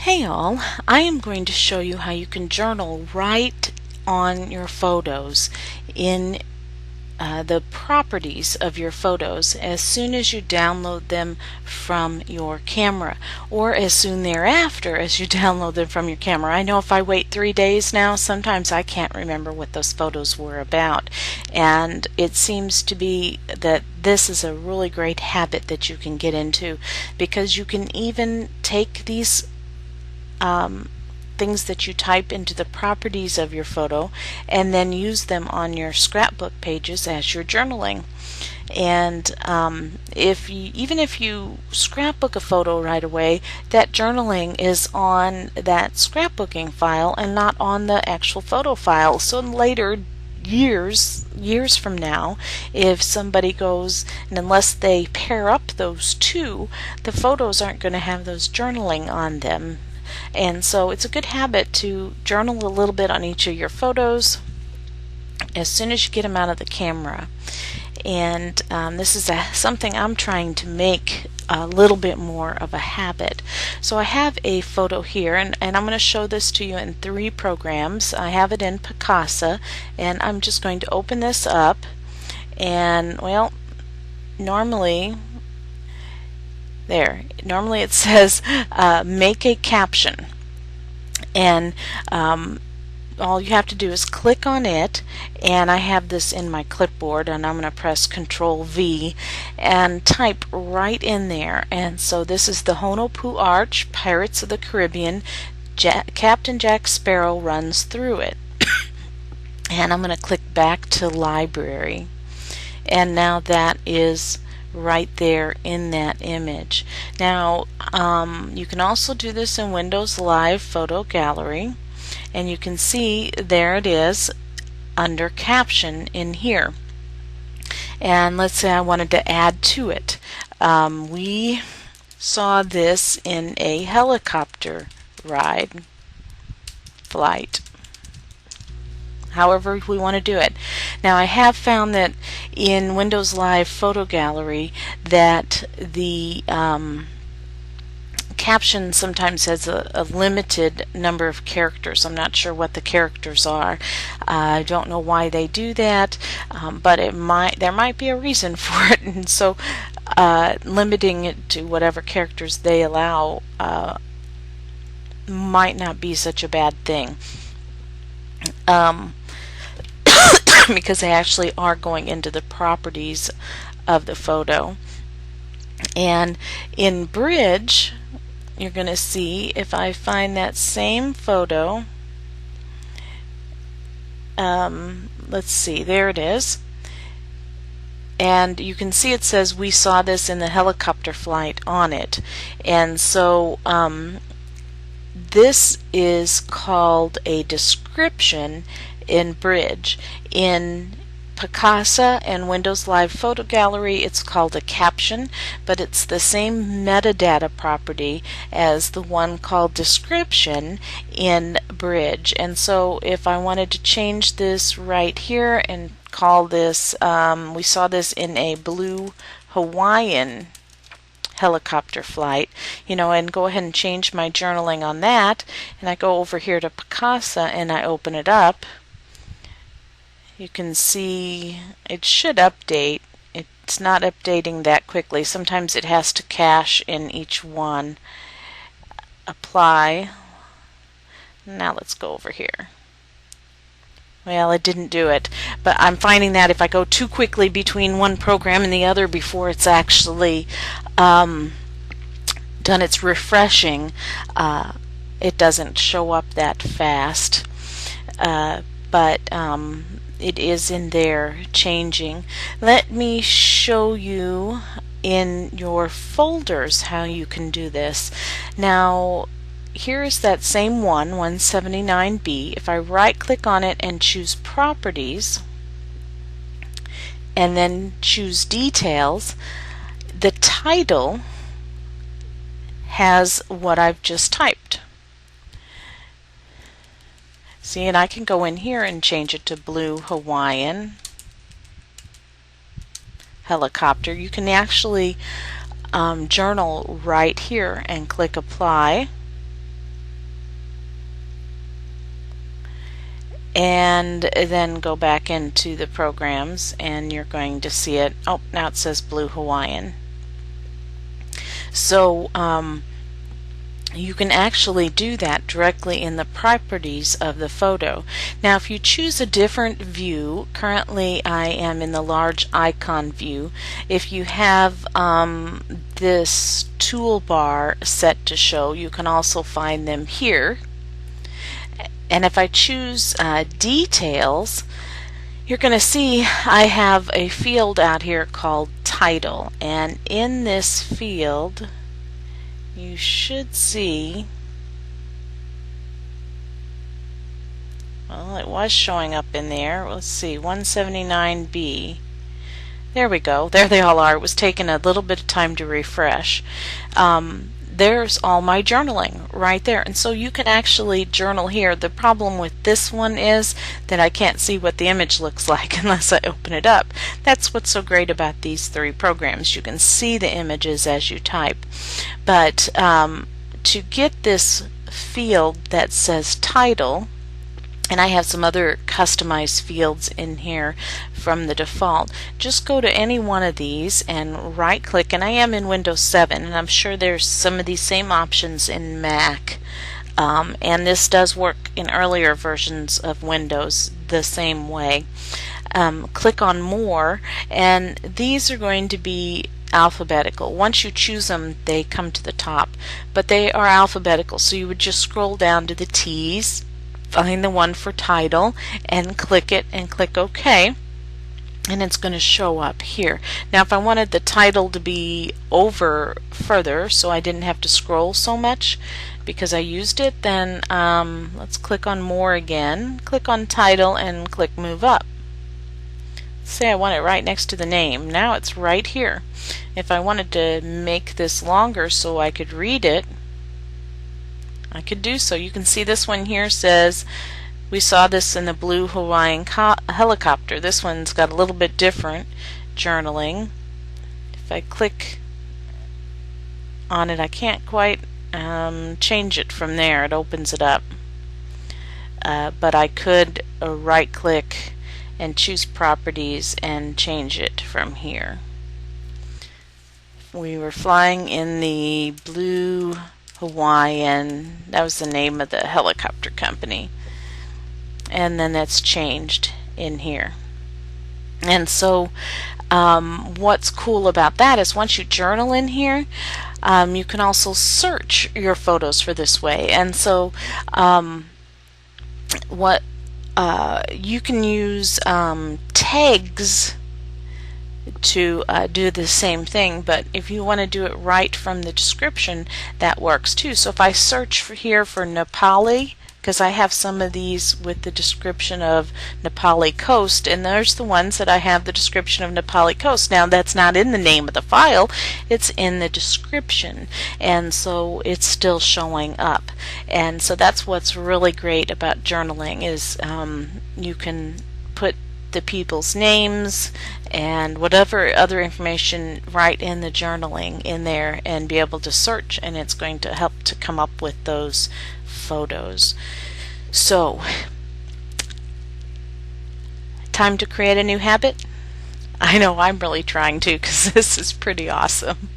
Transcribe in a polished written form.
Hey all, I am going to show you how you can journal right on your photos in the properties of your photos as soon as you download them from your camera, or as soon thereafter as you download them from your camera. I know if I wait 3 days now, sometimes I can't remember what those photos were about, and it seems to be that this is a really great habit that you can get into, because you can even take these things that you type into the properties of your photo and then use them on your scrapbook pages as you're journaling. And even if you scrapbook a photo right away, that journaling is on that scrapbooking file and not on the actual photo file. So later, years from now, if somebody goes, and unless they pair up those two, the photos aren't going to have those journaling on them. And so it's a good habit to journal a little bit on each of your photos as soon as you get them out of the camera. And this is something I'm trying to make a little bit more of a habit. So I have a photo here, and I'm going to show this to you in 3 programs. I have it in Picasa, and I'm just going to open this up. And well, normally it says make a caption, and all you have to do is click on it, and I have this in my clipboard, and I'm going to press Control V and type right in there. And so this is the Honopu Arch, Pirates of the Caribbean, Captain Jack Sparrow runs through it. And I'm going to click back to Library, and now that is right there in that image. Now you can also do this in Windows Live Photo Gallery, and you can see there it is under caption in here. And let's say I wanted to add to it. We saw this in a helicopter flight. However we want to do it. Now I have found that in Windows Live Photo Gallery that the caption sometimes has a limited number of characters. I'm not sure what the characters are. I don't know why they do that, but there might be a reason for it, and so limiting it to whatever characters they allow might not be such a bad thing. Because they actually are going into the properties of the photo. And in Bridge, you're going to see, if I find that same photo, let's see, there it is. And you can see it says we saw this in the helicopter flight on it. And so this is called a description in Bridge. In Picasa and Windows Live Photo Gallery, it's called a caption, but it's the same metadata property as the one called description in Bridge. And so if I wanted to change this right here and call this, we saw this in a blue Hawaiian helicopter flight, and go ahead and change my journaling on that, and I go over here to Picasa and I open it up. You can see it should update. It's not updating that quickly. Sometimes it has to cache in each one. Apply. Now let's go over here. Well, it didn't do it, but I'm finding that if I go too quickly between one program and the other before it's actually done its refreshing, it doesn't show up that fast. But it is in there changing. Let me show you in your folders how you can do this. Now here's that same one, 179B. If I right click on it and choose Properties and then choose Details, the title has what I've just typed. See, and I can go in here and change it to blue Hawaiian helicopter. You can actually journal right here and click Apply. and then go back into the programs and you're going to see it. Oh, now it says Blue Hawaiian. So you can actually do that directly in the properties of the photo. Now if you choose a different view, currently I am in the large icon view. If you have this toolbar set to show, you can also find them here. And if I choose details, you're going to see I have a field out here called title, and in this field you should see, well, it was showing up in there. Let's see, 179B. There we go. There they all are. It was taking a little bit of time to refresh. There's all my journaling right there. And so you can actually journal here. The problem with this one is that I can't see what the image looks like unless I open it up. That's what's so great about these three programs. You can see the images as you type. But to get this field that says title, and I have some other customized fields in here from the default, just go to any one of these and right click, and I am in Windows 7 and I'm sure there's some of these same options in Mac, and this does work in earlier versions of Windows the same way. Click on more, and these are going to be alphabetical. Once you choose them, they come to the top, but they are alphabetical, so you would just scroll down to the T's, find the one for title, and click it and click OK, and it's going to show up here. Now if I wanted the title to be over further so I didn't have to scroll so much because I used it, then let's click on more again, click on title, and click move up. Say I want it right next to the name. Now it's right here. If I wanted to make this longer so I could read it, I could do so. You can see this one here says, we saw this in the Blue Hawaiian helicopter. This one's got a little bit different journaling. If I click on it, I can't quite change it from there. It opens it up. But I could right click and choose properties and change it from here. We were flying in the Blue Hawaiian, that was the name of the helicopter company, and then that's changed in here. And so what's cool about that is once you journal in here, you can also search your photos for this way. And so what you can use tags to do the same thing, but if you want to do it right from the description, that works too. So if I search here for Nepali, because I have some of these with the description of Nepali coast, and there's the ones that I have the description of Nepali coast. Now that's not in the name of the file, it's in the description, and so it's still showing up. And so that's what's really great about journaling is you can put the people's names and whatever other information right in the journaling in there and be able to search, and it's going to help to come up with those photos. So, time to create a new habit? I know I'm really trying to, because this is pretty awesome.